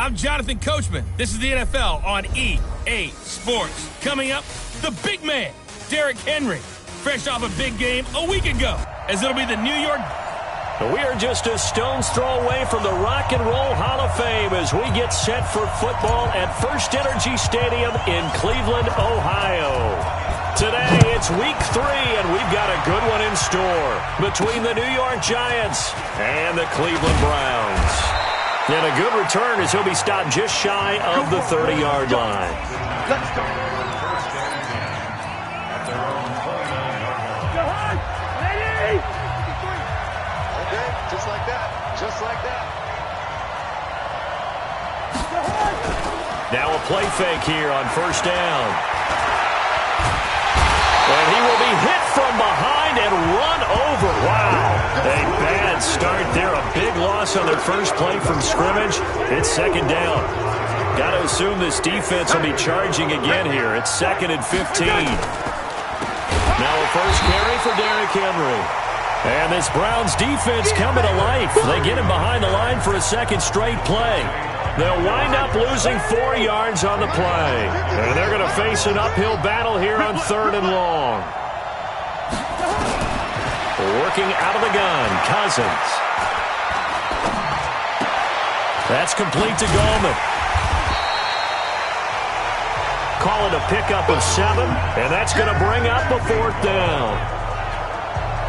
I'm Jonathan Coachman. This is the NFL on EA Sports. Coming up, the big man, Derrick Henry, fresh off a big game a week ago, as it'll be the New York. We are just a stone's throw away from the Rock and Roll Hall of Fame as we get set for football at First Energy Stadium in Cleveland, Ohio. Today, it's week 3, and we've got a good one in store between the New York Giants and the Cleveland Browns. And a good return as he'll be stopped just shy of the 30-yard line. Let's go. Okay, just like that. Just like that. Now a play fake here on first down. And he will be hit from behind and run over. Wow. A bad start there. A big loss on their first play from scrimmage. It's second down. Got to assume this defense will be charging again here. It's 2nd and 15. Now a first carry for Derrick Henry. And this Browns defense coming to life. They get him behind the line for a second straight play. They'll wind up losing 4 yards on the play. And they're going to face an uphill battle here on 3rd and long. Working out of the gun, Cousins. That's complete to Goldman. Call it a pickup of 7, and that's going to bring up a 4th down.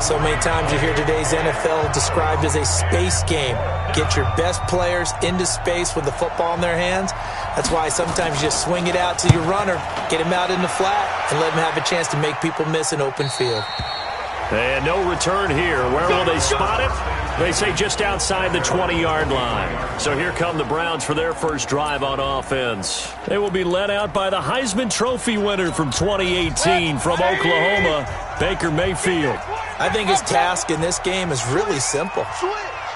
So many times you hear today's NFL described as a space game. Get your best players into space with the football in their hands. That's why sometimes you just swing it out to your runner, get him out in the flat, and let him have a chance to make people miss an open field. And no return here. Where will they spot it? They say just outside the 20-yard line. So here come the Browns for their first drive on offense. They will be led out by the Heisman Trophy winner from 2018 from Oklahoma, Baker Mayfield. I think his task in this game is really simple.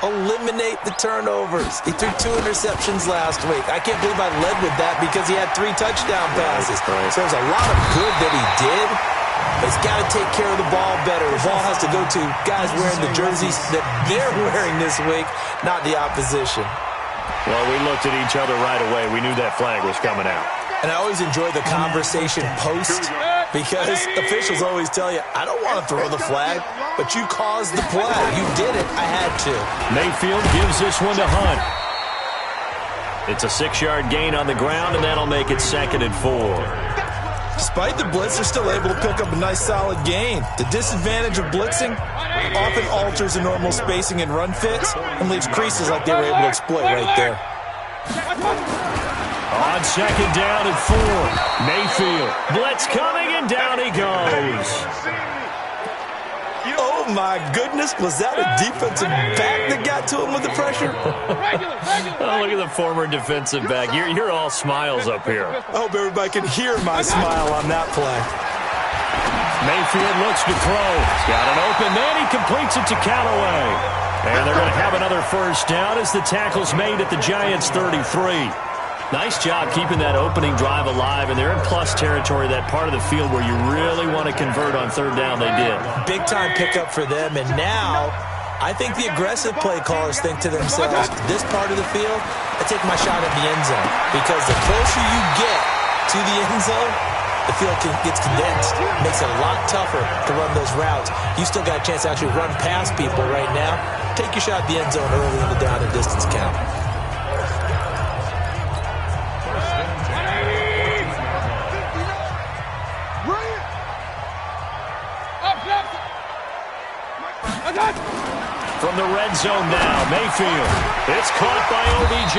Eliminate the turnovers. He threw 2 interceptions last week. I can't believe I led with that because he had 3 touchdown passes. So there's a lot of good that he did. But he's got to take care of the ball better. The ball has to go to guys wearing the jerseys that they're wearing this week, not the opposition. Well, we looked at each other right away. We knew that flag was coming out. And I always enjoy the conversation post because officials always tell you, I don't want to throw the flag, but you caused the play. You did it. I had to. Mayfield gives this one to Hunt. It's a 6-yard gain on the ground, and that'll make it 2nd and 4. Despite the blitz, they're still able to pick up a nice solid gain. The disadvantage of blitzing often alters the normal spacing and run fits and leaves creases like they were able to exploit right there. On 2nd down and 4, Mayfield. Blitz coming, and down he goes. Oh, my goodness. Was that a defensive back that got to him with the pressure? Oh, look at the former defensive back. You're all smiles up here. I hope everybody can hear my smile on that play. Mayfield looks to throw. He's got an open man. He completes it to Callaway. And they're going to have another first down as the tackle's made at the Giants' 33. Nice job keeping that opening drive alive, and they're in plus territory, that part of the field where you really want to convert on 3rd down. They did. Big-time pickup for them, and now I think the aggressive play callers think to themselves, this part of the field, I take my shot at the end zone, because the closer you get to the end zone, the field gets condensed. It makes it a lot tougher to run those routes. You still got a chance to actually run past people right now. Take your shot at the end zone early in the down and distance count. From the red zone now, Mayfield. It's caught by OBJ.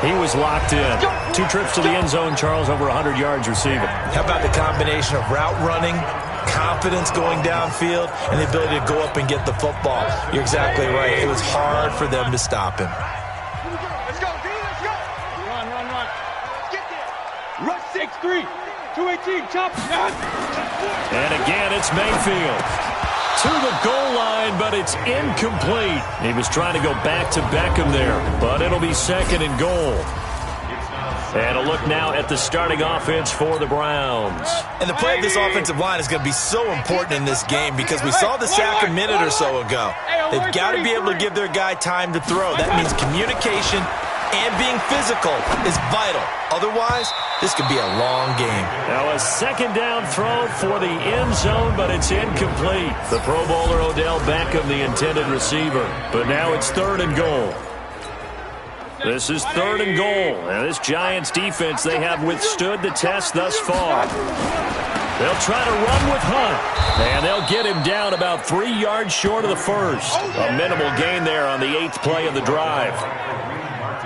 He was locked in. 2 trips to the end zone, Charles, over 100 yards receiving. How about the combination of route running, confidence going downfield, and the ability to go up and get the football? You're exactly right. It was hard for them to stop him. Let's go, D, let's go. Run. Get there. Rush 6-3. 218, chop. And again, it's Mayfield. To the goal line, but it's incomplete. He was trying to go back to Beckham there, but it'll be 2nd and goal. And a look now at the starting offense for the Browns. And the play of this offensive line is going to be so important in this game because we saw the sack a minute or so ago. They've got to be able to give their guy time to throw. That means communication and being physical is vital. Otherwise, this could be a long game. Now a second down throw for the end zone, but it's incomplete. The Pro Bowler Odell Beckham, the intended receiver. But now it's 3rd and goal. This is 3rd and goal. And this Giants defense, they have withstood the test thus far. They'll try to run with Hunt. And they'll get him down about 3 yards short of the first. A minimal gain there on the 8th play of the drive.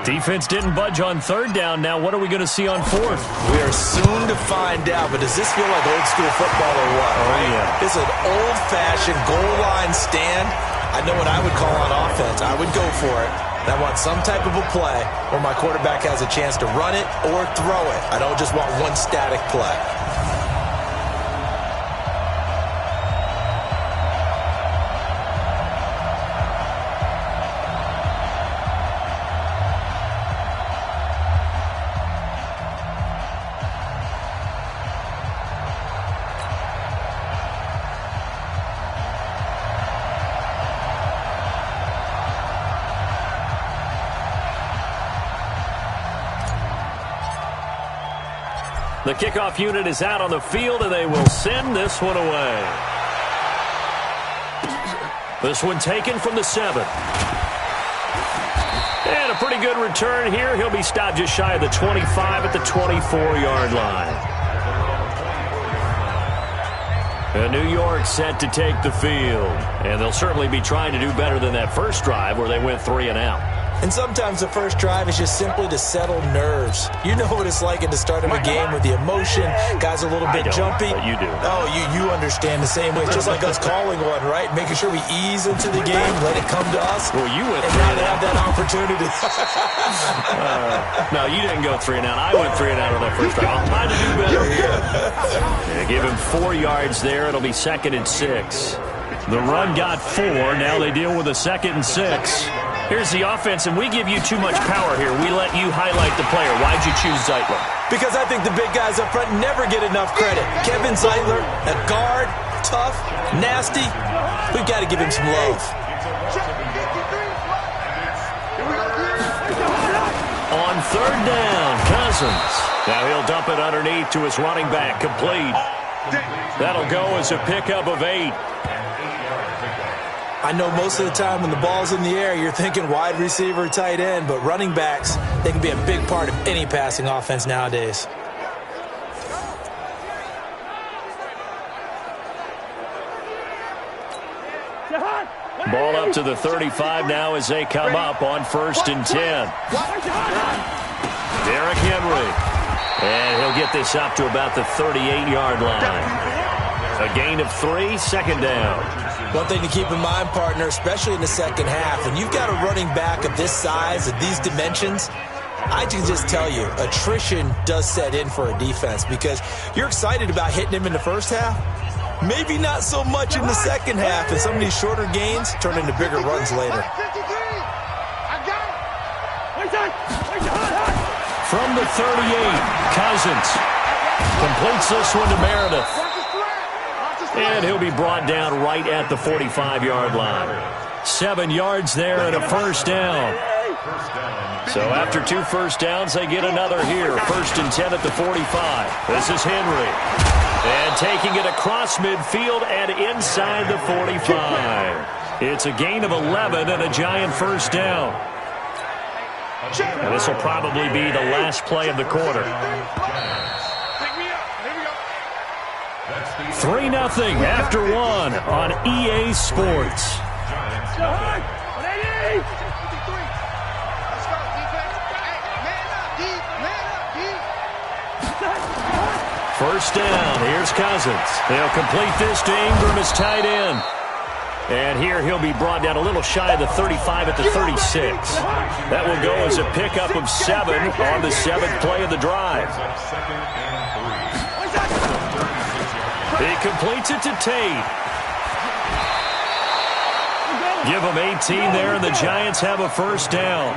Defense didn't budge on 3rd down. Now what are we going to see on 4th? We are soon to find out, but does this feel like old school football or what? Oh, yeah. This is an old-fashioned goal line stand. I know what I would call on offense. I would go for it. I want some type of a play where my quarterback has a chance to run it or throw it. I don't just want one static play. The kickoff unit is out on the field, and they will send this one away. This one taken from the 7. And a pretty good return here. He'll be stopped just shy of the 25 at the 24-yard line. And New York set to take the field. And they'll certainly be trying to do better than that first drive where they went 3 and out. And sometimes the first drive is just simply to settle nerves. You know what it's like at the start of a game with the emotion. Guys are a little bit jumpy. But you do. Oh, you understand the same way. It's just like us calling one, right? Making sure we ease into the game, let it come to us. Well, you went and 3 not and have out. that opportunity. No, you didn't go 3 and out. I went 3 and out on that first drive. I'm trying to do better here. Yeah, give him 4 yards there. It'll be 2nd and 6. The run got 4. Now they deal with a 2nd and 6. Here's the offense, and we give you too much power here. We let you highlight the player. Why'd you choose Zeitler? Because I think the big guys up front never get enough credit. Kevin Zeitler, a guard, tough, nasty. We've got to give him some love. On 3rd down, Cousins. Now he'll dump it underneath to his running back, complete. That'll go as a pickup of 8. I know most of the time when the ball's in the air, you're thinking wide receiver, tight end, but running backs, they can be a big part of any passing offense nowadays. Ball up to the 35 now as they come up on 1st and 10. Derrick Henry. And he'll get this up to about the 38-yard line. A gain of 3, 2nd down. One thing to keep in mind, partner, especially in the second half, when you've got a running back of this size, of these dimensions, I can just tell you, attrition does set in for a defense because you're excited about hitting him in the first half. Maybe not so much in the second half, and some of these shorter gains turn into bigger runs later. From the 38, Cousins completes this one to Meredith. And he'll be brought down right at the 45-yard line. 7 yards there and a 1st down. So after 2 first downs, they get another here. 1st and 10 at the 45. This is Henry. And taking it across midfield and inside the 45. It's a gain of 11 and a Giant 1st down. And this will probably be the last play of the quarter. 3-0 after 1 on EA Sports. First down. Here's Cousins. They'll complete this to Ingram as tight end. And here he'll be brought down a little shy of the 35 at the 36. That will go as a pickup of 7 on the 7th play of the drive. He completes it to Tate. Give him 18 there, and the Giants have a 1st down.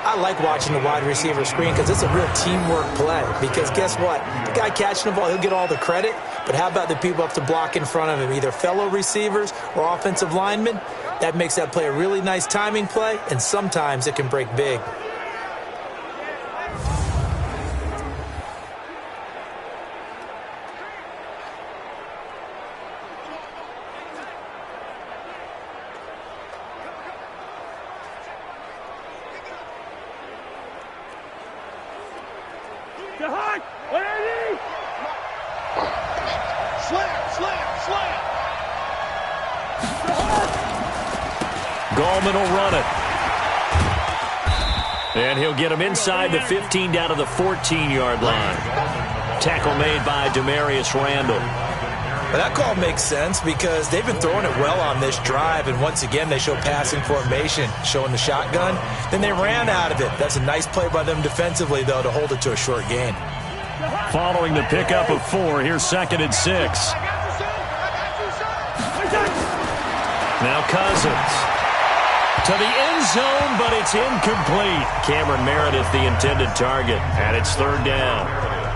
I like watching the wide receiver screen because it's a real teamwork play. Because guess what? The guy catching the ball, he'll get all the credit. But how about the people up to block in front of him, either fellow receivers or offensive linemen? That makes that play a really nice timing play, and sometimes it can break big. Gallman will run it. And he'll get him inside the 15 down to the 14-yard line. Tackle made by Demarius Randall. Well, that call makes sense because they've been throwing it well on this drive, and once again they show passing formation, showing the shotgun. Then they ran out of it. That's a nice play by them defensively, though, to hold it to a short gain. Following the pickup of 4, here's 2nd and 6. Now Cousins. To the end zone, but it's incomplete. Cameron Meredith, the intended target, and it's 3rd down.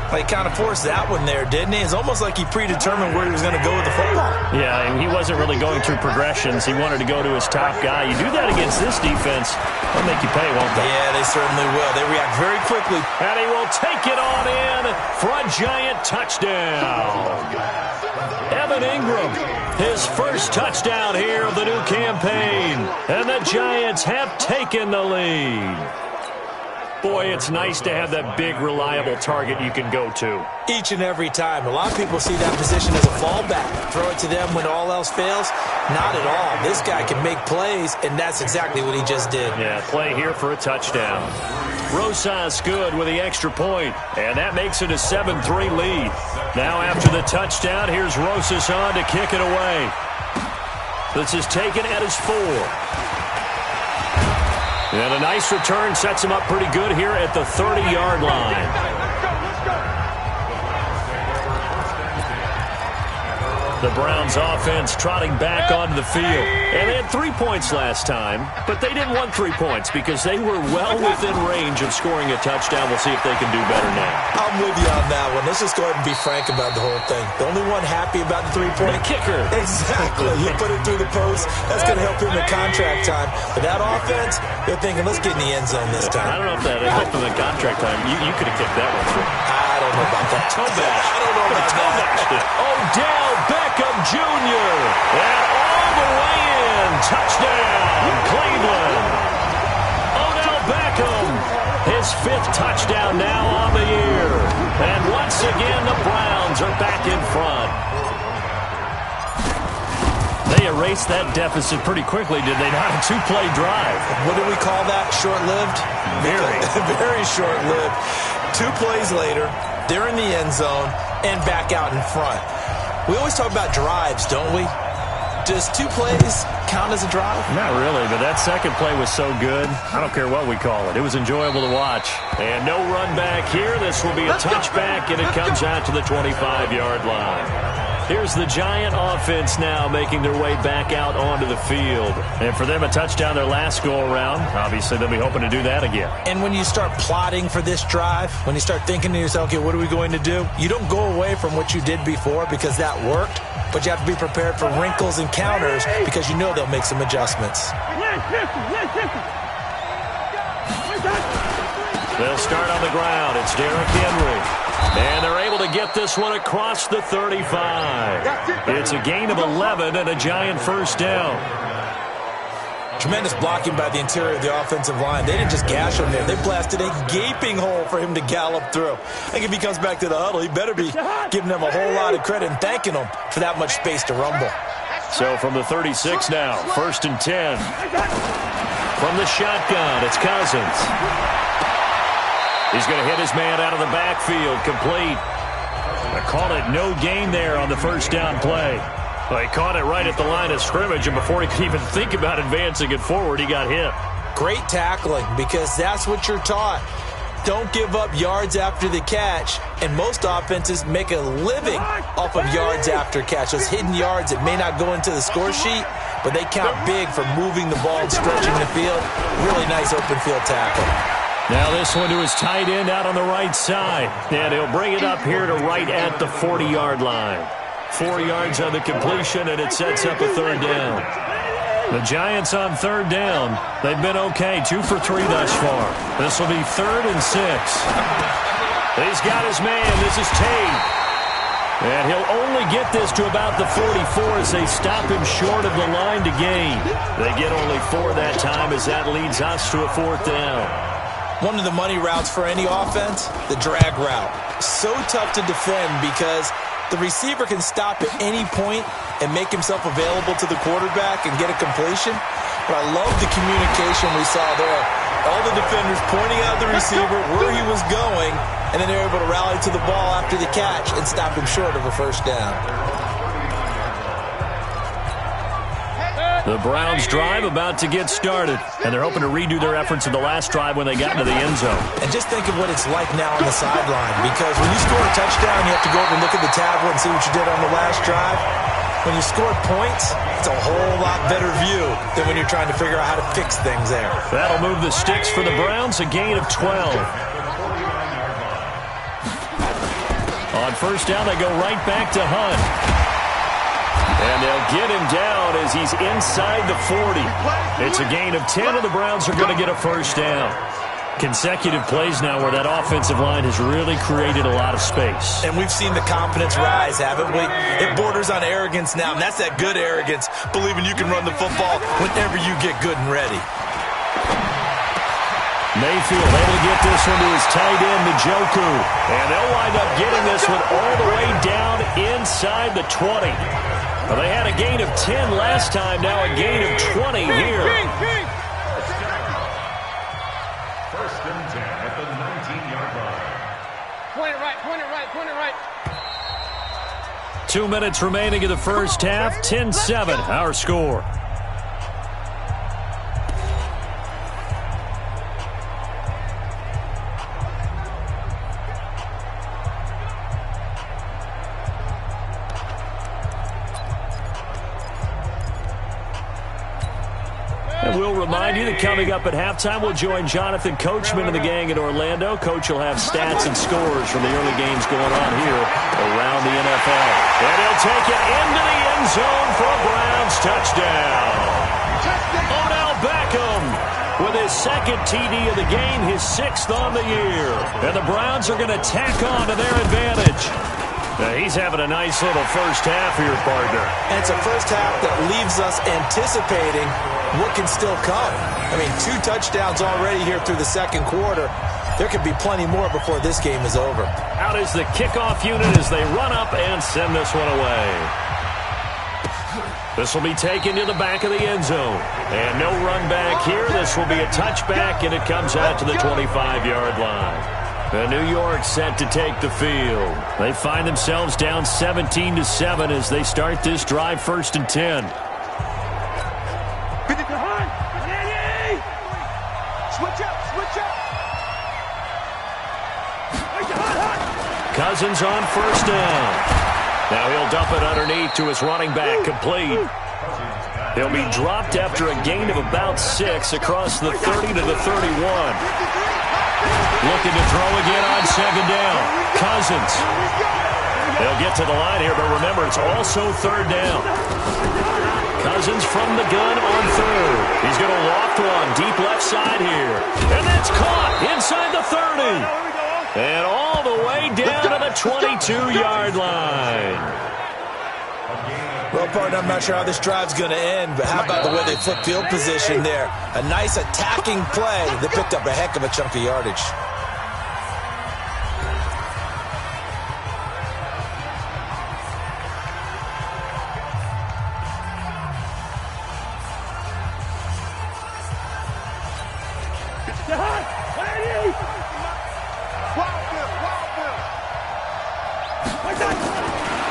Well, he kind of forced that one there, didn't he? It's almost like he predetermined where he was going to go with the football. Yeah, and he wasn't really going through progressions. He wanted to go to his top guy. You do that against this defense, they'll make you pay, won't they? Yeah, they certainly will. They react very quickly. And he will take it on in for a giant touchdown. Evan Ingram, his first touchdown here of the new campaign. And the Giants have taken the lead. Boy, it's nice to have that big, reliable target you can go to. Each and every time. A lot of people see that position as a fallback. Throw it to them when all else fails. Not at all. This guy can make plays, and that's exactly what he just did. Yeah, play here for a touchdown. Rosas good with the extra point, and that makes it a 7-3 lead. Now after the touchdown, here's Rosas on to kick it away. This is taken at his 4. And a nice return sets him up pretty good here at the 30-yard line. The Browns offense trotting back onto the field. And they had 3 points last time, but they didn't want 3 points because they were well within range of scoring a touchdown. We'll see if they can do better now. I'm with you on that one. Let's just go ahead and be frank about the whole thing. The only one happy about the 3-point kicker. Exactly. You put it through the post. That's going to help him in contract time. But that offense, they're thinking, let's get in the end zone this time. I don't know if that helped him in contract time. You could have kicked that one through. I don't know about that. Toe bash. I don't know about that. Odell Beckham Jr. And all the way in. Touchdown, Cleveland. Odell Beckham, his 5th touchdown now on the year. And once again, the Browns are back in front. They erased that deficit pretty quickly, did they not? A 2-play drive. What do we call that? Short-lived? Very. Very short-lived. 2 plays later, they're in the end zone and back out in front. We always talk about drives, don't we? Does 2 plays count as a drive? Not really, but that second play was so good. I don't care what we call it. It was enjoyable to watch. And no run back here. This will be a touchback, and it comes out to the 25-yard line. Here's the Giant offense now making their way back out onto the field. And for them, a touchdown their last go-around. Obviously, they'll be hoping to do that again. And when you start plotting for this drive, when you start thinking to yourself, okay, what are we going to do? You don't go away from what you did before because that worked, but you have to be prepared for wrinkles and counters because you know they'll make some adjustments. They'll start on the ground. It's Derrick Henry. And they're able to get this one across the 35. It's a gain of 11 and a Giant first down. Tremendous blocking by the interior of the offensive line. They didn't just gash him there. They blasted a gaping hole for him to gallop through. I think if he comes back to the huddle, he better be giving them a whole lot of credit and thanking them for that much space to rumble. So from the 36 now, 1st and 10. From the shotgun, it's Cousins. He's going to hit his man out of the backfield, complete. I call it no gain there on the first down play. Well, he caught it right at the line of scrimmage, and before he could even think about advancing it forward, he got hit. Great tackling, because that's what you're taught. Don't give up yards after the catch, and most offenses make a living off of yards after catch. Those hidden yards that may not go into the score sheet, but they count big for moving the ball and stretching the field. Really nice open field tackle. Now this one to his tight end out on the right side. And he'll bring it up here to right at the 40-yard line. 4 yards on the completion, and it sets up a third down. The Giants on third down. They've been okay, 2 for 3 thus far. This will be 3rd and 6. He's got his man. This is Tate. And he'll only get this to about the 44 as they stop him short of the line to gain. They get only 4 that time as that leads us to a 4th down. One of the money routes for any offense, the drag route. So tough to defend because the receiver can stop at any point and make himself available to the quarterback and get a completion. But I love the communication we saw there. All the defenders pointing out the receiver, where he was going, and then they were able to rally to the ball after the catch and stop him short of a first down. The Browns drive about to get started, and they're hoping to redo their efforts in the last drive when they got into the end zone. And just think of what it's like now on the sideline, because when you score a touchdown, you have to go over and look at the tablet and see what you did on the last drive. When you score points, it's a whole lot better view than when you're trying to figure out how to fix things there. That'll move the sticks for the Browns, a gain of 12. On first down, they go right back to Hunt. And they'll get him down as he's inside the 40. It's a gain of 10, and the Browns are going to get a first down. Consecutive plays now where that offensive line has really created a lot of space. And we've seen the confidence rise, haven't we? It borders on arrogance now, and that's that good arrogance, believing you can run the football whenever you get good and ready. Mayfield able to get this one to his tight end, Njoku. And they'll wind up getting this one all the way down inside the 20. Well, they had a gain of 10 last time, now a gain of 20 here. First and 10 at the 19-yard line. Point it right, point it right, point it right. 2 minutes remaining in the first half, 10-7, our score. And we'll remind you that coming up at halftime, we'll join Jonathan Coachman and the gang in Orlando. Coach will have stats and scores from the early games going on here around the NFL. And he'll take it into the end zone for a Browns touchdown. Odell Beckham with his second TD of the game, his 6th on the year. And the Browns are going to tack on to their advantage. Now, he's having a nice little first half here, partner. And it's a first half that leaves us anticipating what can still come. I mean, 2 touchdowns already here through the second quarter. There could be plenty more before this game is over. Out is the kickoff unit as they run up and send this one away. This will be taken to the back of the end zone. And no run back here. This will be a touchback, and it comes out to the 25-yard line. New York set to take the field. They find themselves down 17-7 as they start this drive, 1st and 10. Switch up, switch up. Cousins on first down. Now he'll dump it underneath to his running back, complete. He'll be dropped after a gain of about 6 across the 30 to the 31. Looking to throw again on second down. Cousins. They'll get to the line here, but remember, it's also 3rd down. Cousins from the gun on 3rd. He's going to loft one deep left side here. And that's caught inside the 30. And all the way down to the 22-yard line. Well, partner, I'm not sure how this drive's going to end, but how about the way they flip field position there? A nice attacking play that picked up a heck of a chunk of yardage.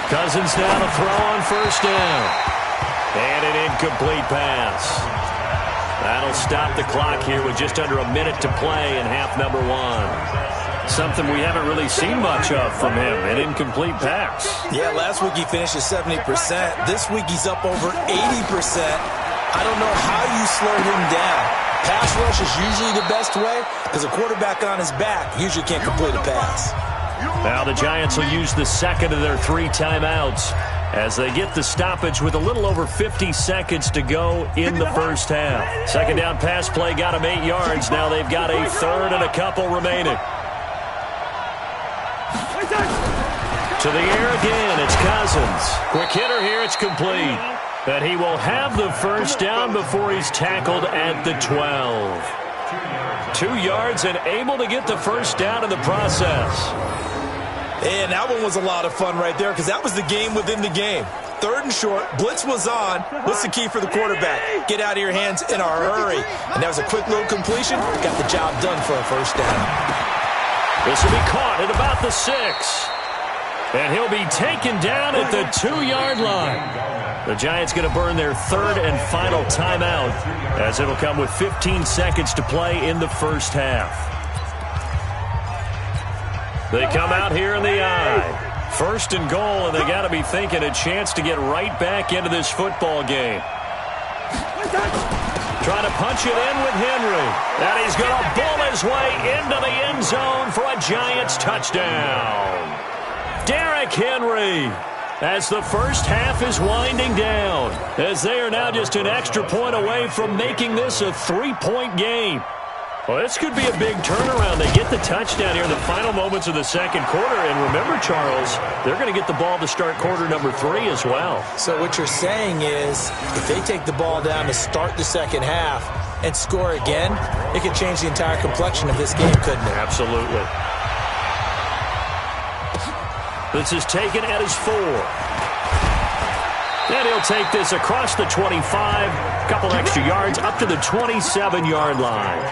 Cousins now to throw on first down. And an incomplete pass. That'll stop the clock here with just under a minute to play in half number 1. Something we haven't really seen much of from him, an incomplete pass. Yeah, last week he finished at 70%. This week he's up over 80%. I don't know how you slow him down. Pass rush is usually the best way because a quarterback on his back usually can't complete a pass. Now the Giants will use the second of their 3 timeouts. as they get the stoppage with a little over 50 seconds to go in the first half. Second down pass play got them 8 yards. Now they've got a third and a couple remaining. To the air again, it's Cousins. Quick hitter here, it's complete. And he will have the first down before he's tackled at the 12. 2 yards and able to get the first down in the process. And that one was a lot of fun right there because that was the game within the game. Third and short, blitz was on. What's the key for the quarterback? Get out of your hands in a hurry. And that was a quick little completion. Got the job done for a first down. This will be caught at about the 6. And he'll be taken down at the 2-yard line. The Giants going to burn their third and final timeout as it'll come with 15 seconds to play in the first half. They come out here in the I. First and goal, and they got to be thinking a chance to get right back into this football game. Trying to punch it in with Henry. And he's going to bull his way into the end zone for a Giants touchdown. Derrick Henry, as the first half is winding down, as they are now just an extra point away from making this a 3-point game. Well, this could be a big turnaround. They get the touchdown here in the final moments of the second quarter. And remember, Charles, they're going to get the ball to start quarter number 3 as well. So what you're saying is if they take the ball down to start the second half and score again, it could change the entire complexion of this game, couldn't it? Absolutely. This is taken at his 4. And he'll take this across the 25, a couple extra yards, up to the 27-yard line.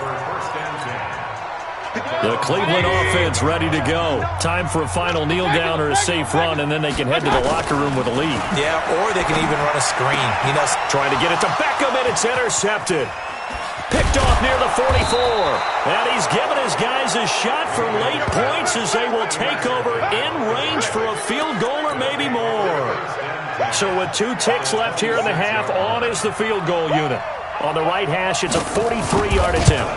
The Cleveland offense ready to go. Time for a final kneel down or a safe run, and then they can head to the locker room with a lead. Yeah, or they can even run a screen. You know, trying to get it to Beckham, and it's intercepted. Picked off near the 44. And he's given his guys a shot for late points as they will take over in range for a field goal or maybe more. So with 2 ticks left here in the half, on is the field goal unit. On the right hash, it's a 43-yard attempt.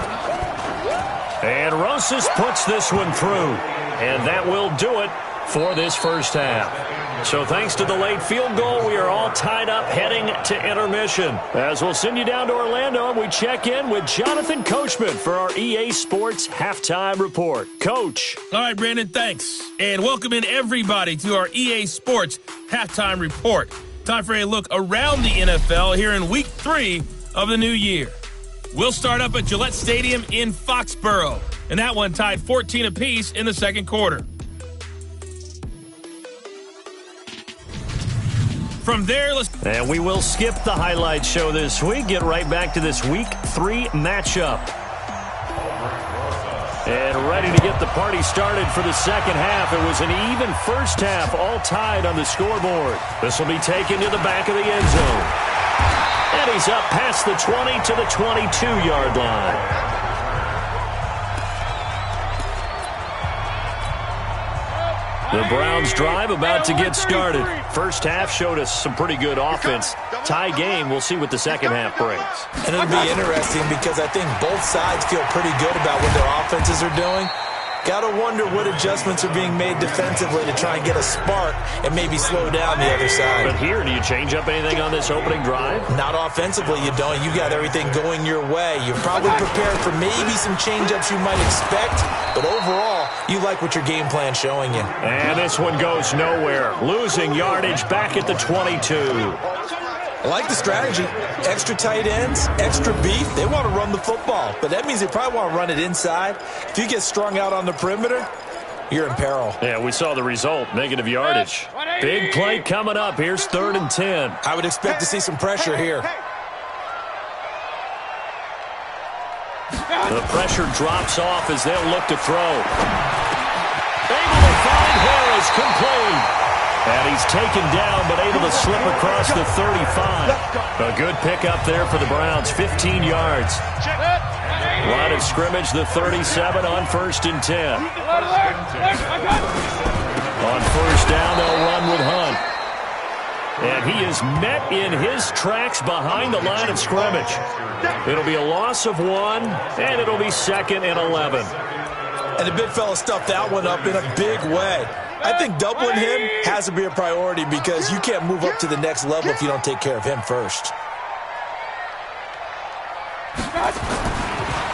And Rosas puts this one through. And that will do it for this first half. So thanks to the late field goal, we are all tied up heading to intermission. As we'll send you down to Orlando, we check in with Jonathan Coachman for our EA Sports Halftime Report. Coach. All right, Brandon, thanks. And welcome in everybody to our EA Sports Halftime Report. Time for a look around the NFL here in Week 3 of the new year. We'll start up at Gillette Stadium in Foxborough. And that one tied 14 apiece in the second quarter. From there, and we will skip the highlight show this week. Get right back to this Week 3 matchup. And ready to get the party started for the second half. It was an even first half, all tied on the scoreboard. This will be taken to the back of the end zone. And he's up past the 20 to the 22-yard line. The Browns drive about to get started. First half showed us some pretty good offense. Tie game, we'll see what the second half brings. And it'll be interesting because I think both sides feel pretty good about what their offenses are doing. Got to wonder what adjustments are being made defensively to try and get a spark and maybe slow down the other side. But here, do you change up anything on this opening drive? Not offensively, you don't. You got everything going your way. You're probably prepared for maybe some change-ups you might expect, but overall, you like what your game plan's showing you. And this one goes nowhere. Losing yardage back at the 22. I like the strategy. Extra tight ends, extra beef. They want to run the football, but that means they probably want to run it inside. If you get strung out on the perimeter, you're in peril. Yeah, we saw the result, negative yardage. Big play coming up. Here's 3rd and 10. I would expect to see some pressure here. The pressure drops off as they'll look to throw. Able to find Harris, complete. And he's taken down, but able to slip across the 35. A good pickup there for the Browns, 15 yards. Line of scrimmage, the 37 on 1st and 10. On first down, they'll run with Hunt. And he is met in his tracks behind the line of scrimmage. It'll be a loss of 1, and it'll be 2nd and 11. And the big fella stuffed that one up in a big way. I think doubling him has to be a priority because you can't move up to the next level if you don't take care of him first.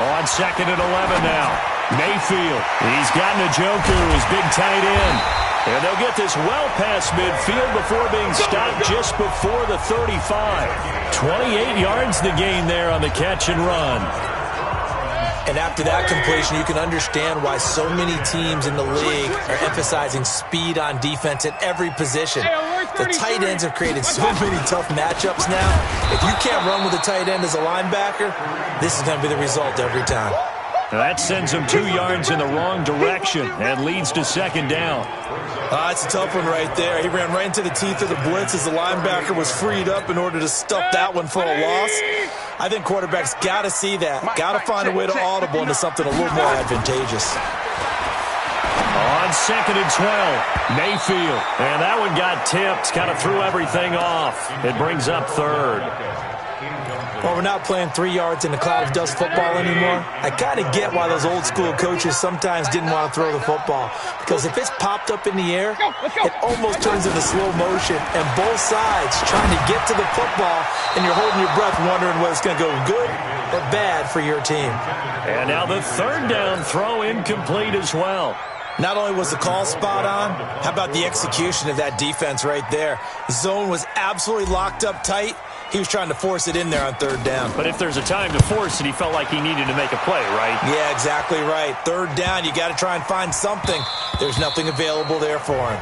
On 2nd and 11 now. Mayfield. He's got Njoku, his big tight end. And they'll get this well past midfield before being stopped just before the 35. 28 yards the gain there on the catch and run. And after that completion, you can understand why so many teams in the league are emphasizing speed on defense at every position. The tight ends have created so many tough matchups now. If you can't run with a tight end as a linebacker, this is going to be the result every time. That sends him 2 yards in the wrong direction and leads to 2nd down. It's a tough one right there. He ran right into the teeth of the blitz as the linebacker was freed up in order to stuff that one for a loss. I think quarterbacks got to see that. Got to find a way to audible into something a little more advantageous. On 2nd and 12, Mayfield. And that one got tipped, kind of threw everything off. It brings up 3rd. Well, we're not playing 3 yards in a cloud of dust football anymore. I kind of get why those old school coaches sometimes didn't want to throw the football. Because if it's popped up in the air, it almost turns into slow motion. And both sides trying to get to the football, and you're holding your breath wondering whether it's going to go good or bad for your team. And now the 3rd down throw incomplete as well. Not only was the call spot on, how about the execution of that defense right there? Zone was absolutely locked up tight. He was trying to force it in there on 3rd down. But if there's a time to force it, he felt like he needed to make a play, right? Yeah, exactly right. 3rd down, you got to try and find something. There's nothing available there for him.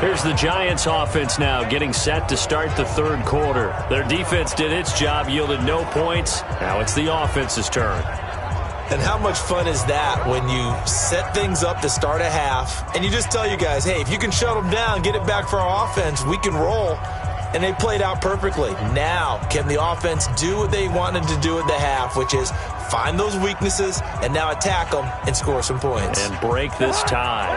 Here's the Giants offense now getting set to start the 3rd quarter. Their defense did its job, yielded no points. Now it's the offense's turn. And how much fun is that when you set things up to start a half and you just tell you guys, hey, if you can shut them down, get it back for our offense, we can roll. And they played out perfectly. Now, can the offense do what they wanted to do at the half, which is find those weaknesses and now attack them and score some points. And break this tie.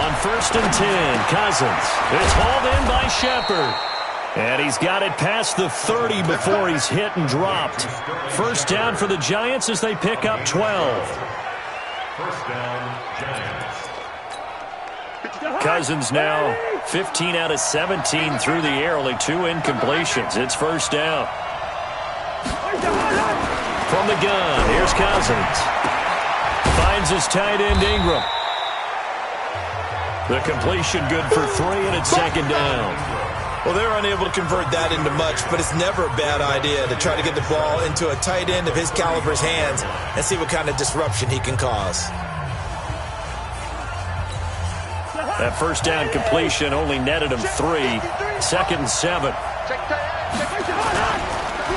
On 1st and 10, Cousins. It's hauled in by Shepard. And he's got it past the 30 before he's hit and dropped. 1st down for the Giants as they pick up 12. 1st down, Giants. Cousins now 15 out of 17 through the air, only 2 incompletions. It's 1st down. From the gun, here's Cousins. Finds his tight end Ingram. The completion good for 3, and it's 2nd down. Well, they're unable to convert that into much, but it's never a bad idea to try to get the ball into a tight end of his caliber's hands and see what kind of disruption he can cause. That 1st down completion only netted him 3. 2nd and 7.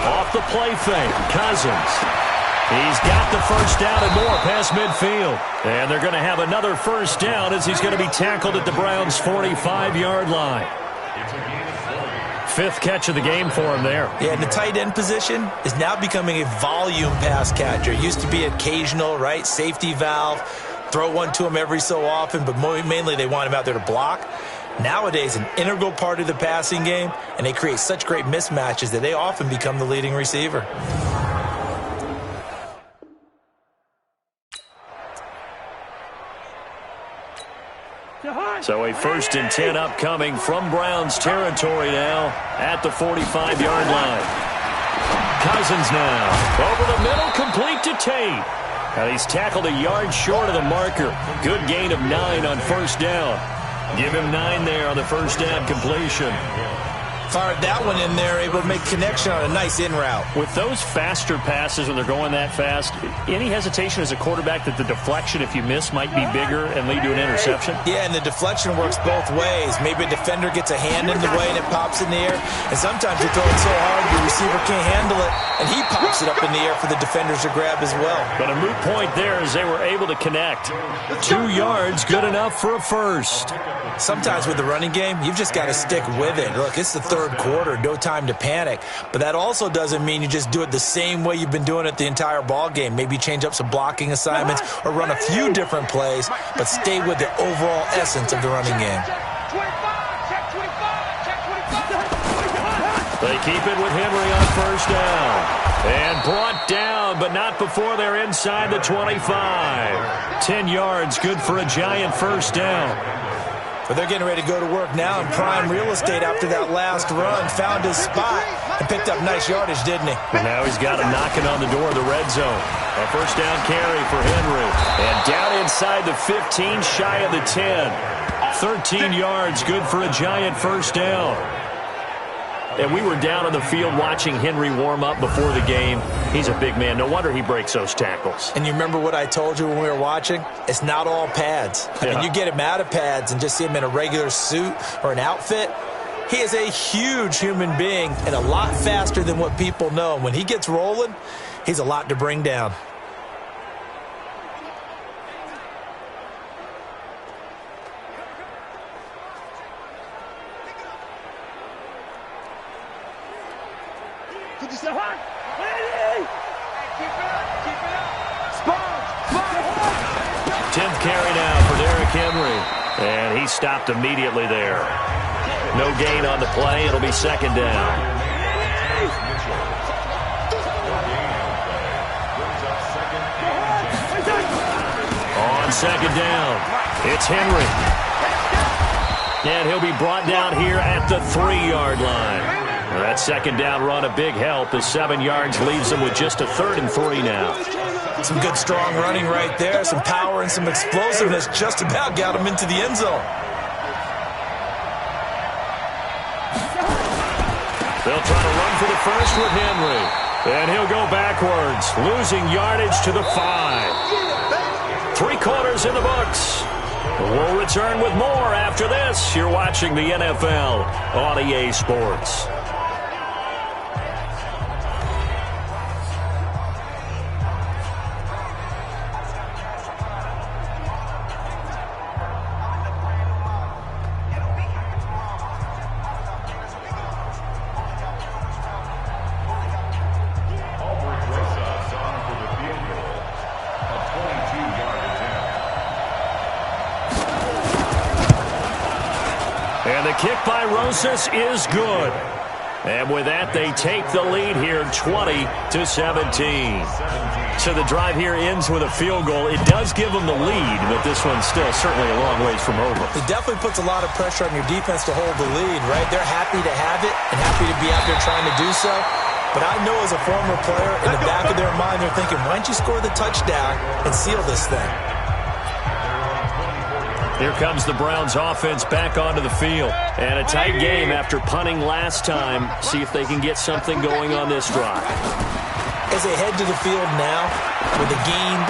Off the play fake, Cousins. He's got the 1st down and more past midfield. And they're going to have another 1st down as he's going to be tackled at the Browns' 45-yard line. 5th catch of the game for him there. Yeah, and the tight end position is now becoming a volume pass catcher. It used to be occasional, right? Safety valve. Throw one to him every so often, but mainly they want him out there to block. Nowadays, an integral part of the passing game, and they create such great mismatches that they often become the leading receiver. So a 1st and 10 upcoming from Browns territory now at the 45-yard line. Cousins now over the middle, complete to Tate. And he's tackled a yard short of the marker. Good gain of 9 on 1st down. Give him 9 there on the 1st down completion. Fired that one in there, able to make connection on a nice in route. With those faster passes when they're going that fast, any hesitation as a quarterback that the deflection, if you miss, might be bigger and lead to an interception? Yeah, and the deflection works both ways. Maybe a defender gets a hand in the way and it pops in the air. And sometimes you throw it so hard the receiver can't handle it, and he pops it up in the air for the defenders to grab as well. But a moot point there as they were able to connect. 2 yards, good enough for a 1st. Sometimes with the running game, you've just got to stick with it. Look, it's the 3rd quarter, no time to panic. But that also doesn't mean you just do it the same way you've been doing it the entire ball game. Maybe change up some blocking assignments or run a few different plays, but stay with the overall essence of the running game. They keep it with Henry on first down. And brought down, but not before they're inside the 25. 10 yards, good for a Giant first down. But they're getting ready to go to work now in prime real estate after that last run. Found his spot and picked up nice yardage, didn't he? And now he's got him knocking on the door of the red zone. A first down carry for Henry. And down inside the 15, shy of the 10. 13 yards, good for a Giant first down. And we were down on the field watching Henry warm up before the game. He's a big man. No wonder he breaks those tackles. And you remember what I told you when we were watching? It's not all pads. I mean, you get him out of pads and just see him in a regular suit or an outfit. He is a huge human being and a lot faster than what people know. When he gets rolling, he's a lot to bring down. Keep it up. Sponge. 10th carry now for Derrick Henry. And he stopped immediately there. No gain on the play. It'll be second down. On second down, it's Henry. And he'll be brought down here at the 3-yard line. That second down run, a big help as 7 yards leaves them with just a 3rd and 3 now. Some good strong running right there, some power and some explosiveness just about got him into the end zone. They'll try to run for the first with Henry. And he'll go backwards, losing yardage to the 5. 3 quarters in the books. We'll return with more after this. You're watching the NFL on EA Sports. Kick by Rosas is good. And with that, they take the lead here 20-17. So the drive here ends with a field goal. It does give them the lead, but this one's still certainly a long ways from over. It definitely puts a lot of pressure on your defense to hold the lead, right? They're happy to have it and happy to be out there trying to do so. But I know as a former player, in the back of their mind, they're thinking, why don't you score the touchdown and seal this thing? Here comes the Browns offense back onto the field. And a tight game after punting last time. See if they can get something going on this drive. As they head to the field now, with the game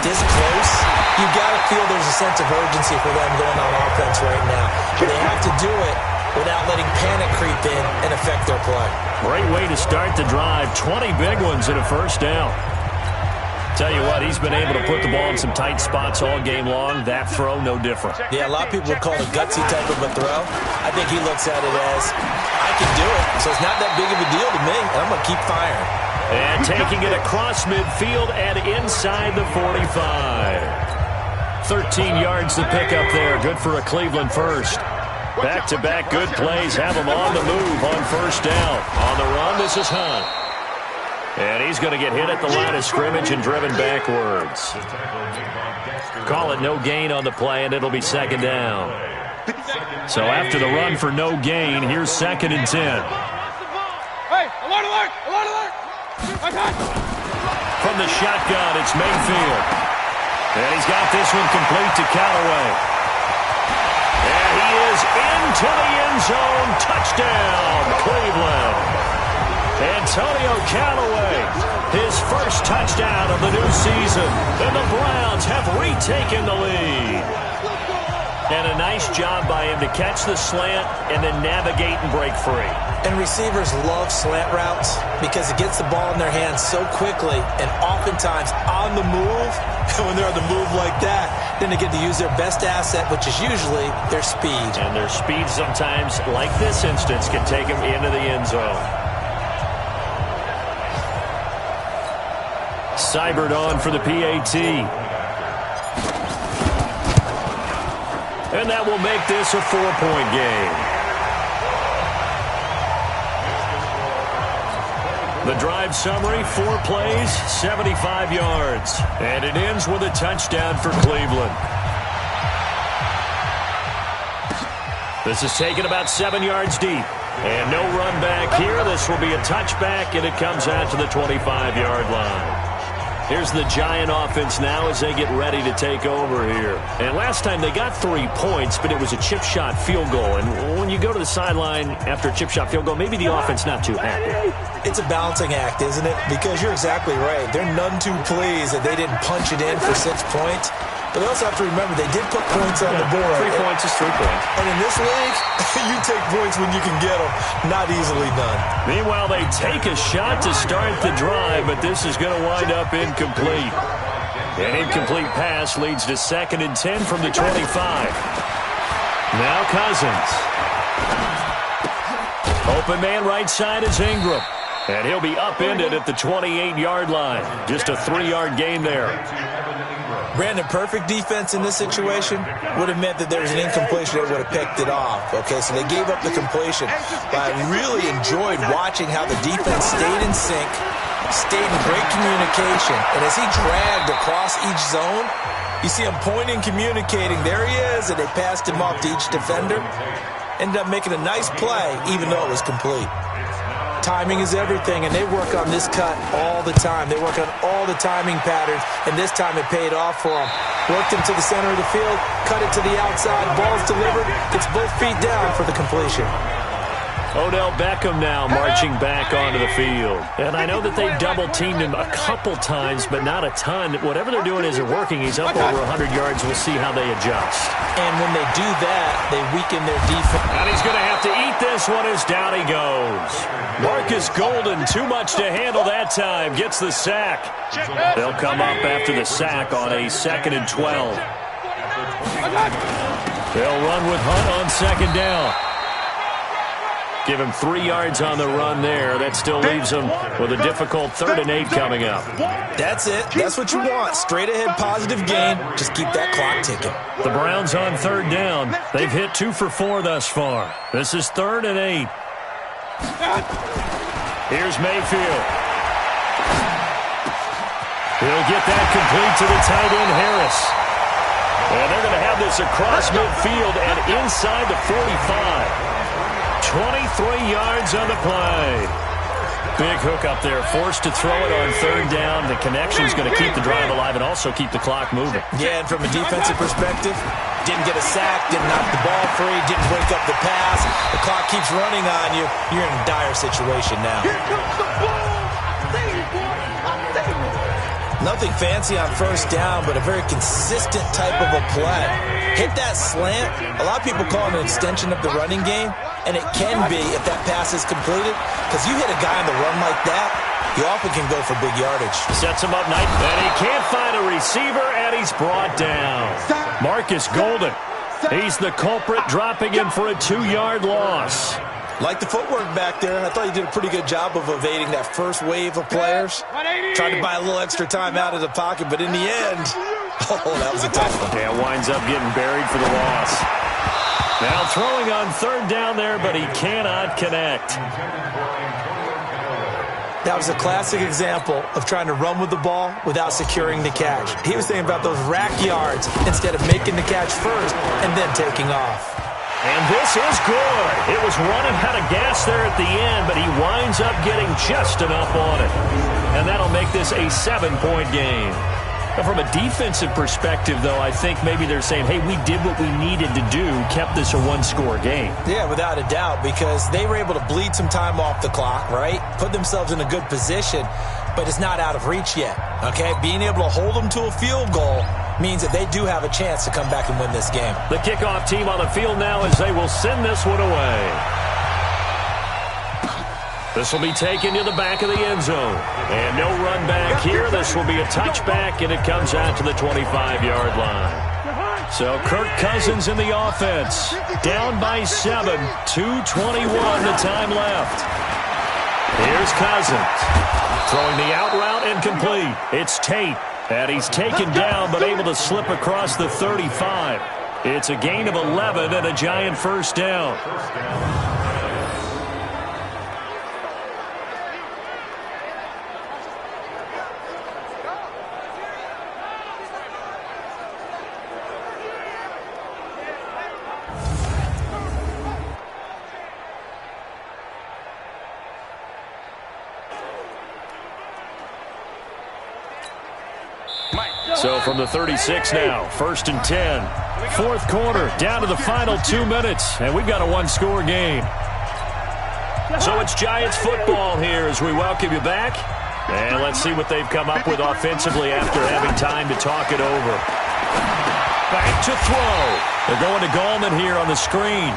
this close, you've got to feel there's a sense of urgency for them going on offense right now. But they have to do it without letting panic creep in and affect their play. Great way to start the drive. 20 big ones and a first down. Tell you what, he's been able to put the ball in some tight spots all game long. That throw, no different. Yeah, a lot of people would call it a gutsy type of a throw. I think he looks at it as, I can do it, so it's not that big of a deal to me, and I'm going to keep firing. And taking it across midfield and inside the 45. 13 yards to pick up there. Good for a Cleveland first. Back-to-back good plays have him on the move on first down. On the run, this is Hunt. And he's going to get hit at the line of scrimmage and driven backwards. Call it no gain on the play, and it'll be second down. So after the run for no gain, here's 2nd and 10. Hey, alert, alert, alert, alert. From the shotgun, it's Mayfield. And he's got this one complete to Callaway. And he is into the end zone. Touchdown, Cleveland. Antonio Callaway, his first touchdown of the new season. And the Browns have retaken the lead. And a nice job by him to catch the slant and then navigate and break free. And receivers love slant routes because it gets the ball in their hands so quickly and oftentimes on the move. And when they're on the move like that, then they get to use their best asset, which is usually their speed. And their speed sometimes, like this instance, can take them into the end zone. Seibert on for the PAT. And that will make this a 4-point game. The drive summary, 4 plays, 75 yards. And it ends with a touchdown for Cleveland. This is taken about 7 yards deep. And no run back here. This will be a touchback, and it comes out to the 25-yard line. Here's the Giant offense now as they get ready to take over here. And last time they got 3 points, but it was a chip shot field goal. And when you go to the sideline after a chip shot field goal, maybe the offense not too happy. It's a balancing act, isn't it? Because you're exactly right. They're none too pleased that they didn't punch it in for 6 points. But they also have to remember they did put points on the board. 3 points is 3 points. And in this league, you take points when you can get them. Not easily done. Meanwhile, they take a shot to start the drive, but this is going to wind up incomplete. An incomplete pass leads to 2nd and 10 from the 25. Now Cousins. Open man right side is Ingram. And he'll be upended at the 28-yard line. Just a 3-yard gain there. Brandon, perfect defense in this situation would have meant that there was an incompletion that would have picked it off. Okay, so they gave up the completion. But I really enjoyed watching how the defense stayed in sync, stayed in great communication. And as he dragged across each zone, you see him pointing, communicating. There he is, and they passed him off to each defender. Ended up making a nice play, even though it was complete. Timing is everything, and they work on this cut all the time. They work on all the timing patterns, and this time it paid off for them. Worked him to the center of the field, cut it to the outside, ball's delivered, gets both feet down for the completion. Odell Beckham now marching back onto the field. And I know that they double-teamed him a couple times, but not a ton. Whatever they're doing isn't working. He's up over 100 yards. We'll see how they adjust. And when they do that, they weaken their defense. And he's going to have to eat this one as down he goes. Marcus Golden, too much to handle that time, gets the sack. They'll come up after the sack on a 2nd and 12. They'll run with Hunt on 2nd down. Give him 3 yards on the run there. That still leaves him with a difficult 3rd and 8 coming up. That's it. That's what you want. Straight ahead positive gain. Just keep that clock ticking. The Browns on 3rd down. They've hit 2 for 4 thus far. This is 3rd and 8. Here's Mayfield. He'll get that complete to the tight end, Harris. And they're going to have this across midfield and inside the 45. 23 yards on the play. Big hook up there. Forced to throw it on 3rd down. The connection's going to keep the drive alive and also keep the clock moving. Yeah, and from a defensive perspective, didn't get a sack, didn't knock the ball free, didn't break up the pass. The clock keeps running on you. You're in a dire situation now. Nothing fancy on 1st down, but a very consistent type of a play. Hit that slant. A lot of people call it an extension of the running game, and it can be if that pass is completed, because you hit a guy on the run like that, you often can go for big yardage. Sets him up nice, and he can't find a receiver, and he's brought down. Marcus Golden. He's the culprit, dropping him for a 2-yard loss. Like the footwork back there. I thought he did a pretty good job of evading that first wave of players. Tried to buy a little extra time out of the pocket, but in the end, oh, that was a tough one. Yeah, winds up getting buried for the loss. Now throwing on 3rd down there, but he cannot connect. That was a classic example of trying to run with the ball without securing the catch. He was thinking about those rack yards instead of making the catch first and then taking off. And this is good. It was running out of gas there at the end, but he winds up getting just enough on it. And that'll make this a 7-point game. But from a defensive perspective, though, I think maybe they're saying, hey, we did what we needed to do, kept this a 1-score game. Yeah, without a doubt, because they were able to bleed some time off the clock, right? Put themselves in a good position, but it's not out of reach yet, okay? Being able to hold them to a field goal means that they do have a chance to come back and win this game. The kickoff team on the field now as they will send this one away. This will be taken to the back of the end zone. And no run back here. This will be a touchback, and it comes out to the 25-yard line. So Kirk Cousins in the offense. Down by 7. 2:21 the time left. Here's Cousins. Throwing the out route incomplete. It's Tate. And he's taken down but able to slip across the 35. It's a gain of 11 and a Giant 1st down. So from the 36 now, 1st and 10. Fourth quarter, down to the final 2 minutes, and we've got a one-score game. So it's Giants football here as we welcome you back. And let's see what they've come up with offensively after having time to talk it over. Back to throw. They're going to Gallman here on the screen.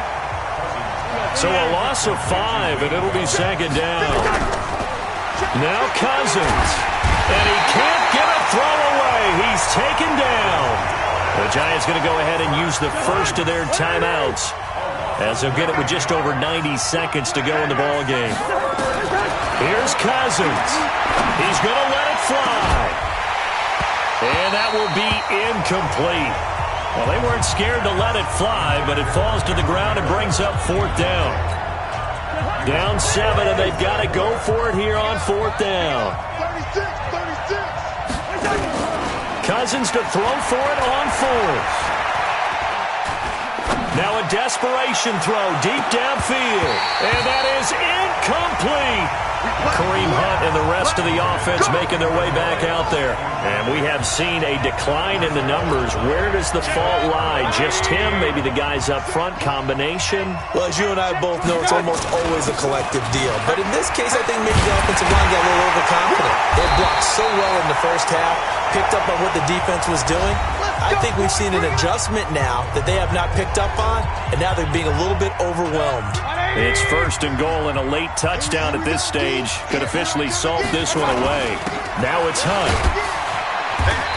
So a loss of 5, and it'll be second down. Now Cousins. And he can't get a throw away. He's taken down. The Giants going to go ahead and use the first of their timeouts, as they'll get it with just over 90 seconds to go in the ball game. Here's Cousins. He's going to let it fly. And that will be incomplete. Well, they weren't scared to let it fly, but it falls to the ground and brings up 4th down. Down 7, and they've got to go for it here on 4th down. 36. Cousins to throw for it on 4th. Now a desperation throw deep downfield. And that is incomplete. Kareem Hunt and the rest of the offense making their way back out there. And we have seen a decline in the numbers. Where does the fault lie? Just him? Maybe the guys up front? Combination? Well, as you and I both know, it's almost always a collective deal. But in this case, I think maybe the offensive line got a little overconfident. They blocked so well in the first half, picked up on what the defense was doing. I think we've seen an adjustment now that they have not picked up on, and now they're being a little bit overwhelmed. It's 1st and goal, and a late touchdown at this stage could officially salt this one away. Now it's Hunt.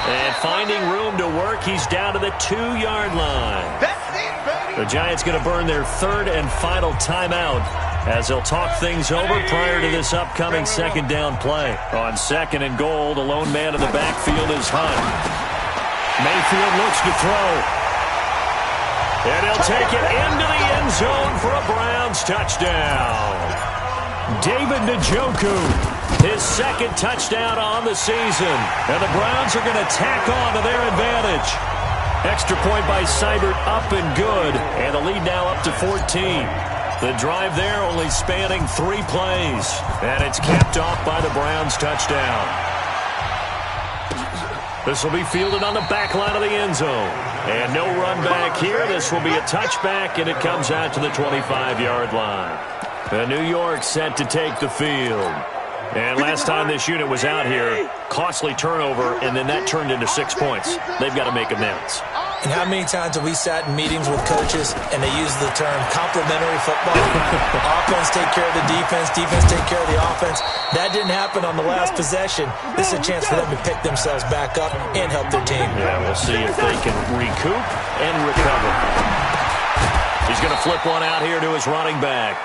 And finding room to work, he's down to the 2-yard line. The Giants going to burn their 3rd and final timeout as they'll talk things over prior to this upcoming second down play. On 2nd and goal, the lone man in the backfield is Hunt. Mayfield looks to throw. And he'll take it into the end zone for a Browns touchdown. David Njoku, his 2nd touchdown on the season. And the Browns are going to tack on to their advantage. Extra point by Seibert, up and good. And the lead now up to 14. The drive there only spanning 3 plays. And it's capped off by the Browns touchdown. This will be fielded on the back line of the end zone. And no run back here. This will be a touchback, and it comes out to the 25-yard line. The New York set to take the field. And last time this unit was out here, costly turnover, and then that turned into 6 points. They've got to make amends. And how many times have we sat in meetings with coaches and they use the term complementary football? Offense take care of the defense, defense take care of the offense. That didn't happen on the last possession. This is a chance for them to pick themselves back up and help their team. Yeah, we'll see if they can recoup and recover. He's going to flip one out here to his running back.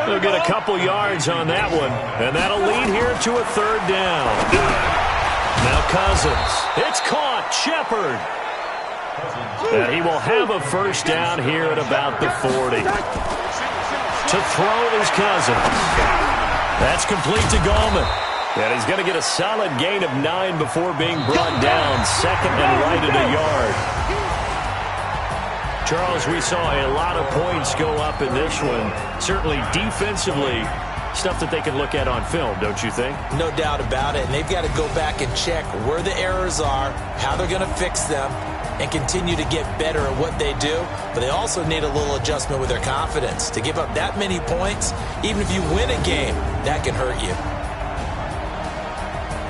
They'll get a couple yards on that one, and that'll lead here to a 3rd down. Now Cousins. It's caught. Shepard. And he will have a 1st down here at about the 40. To throw is Cousins. That's complete to Gallman. And he's going to get a solid gain of 9 before being brought down. 2nd and right at a yard. Charles, we saw a lot of points go up in this one. Certainly defensively, stuff that they can look at on film, don't you think? No doubt about it. And they've got to go back and check where the errors are, how they're going to fix them, and continue to get better at what they do. But they also need a little adjustment with their confidence. To give up that many points, even if you win a game, that can hurt you.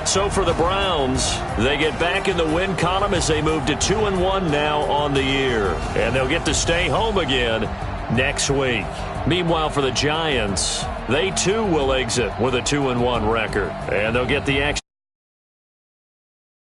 So for the Browns, they get back in the win column as they move to 2-1 now on the year. And they'll get to stay home again next week. Meanwhile, for the Giants, they too will exit with a 2-1 record. And they'll get the extra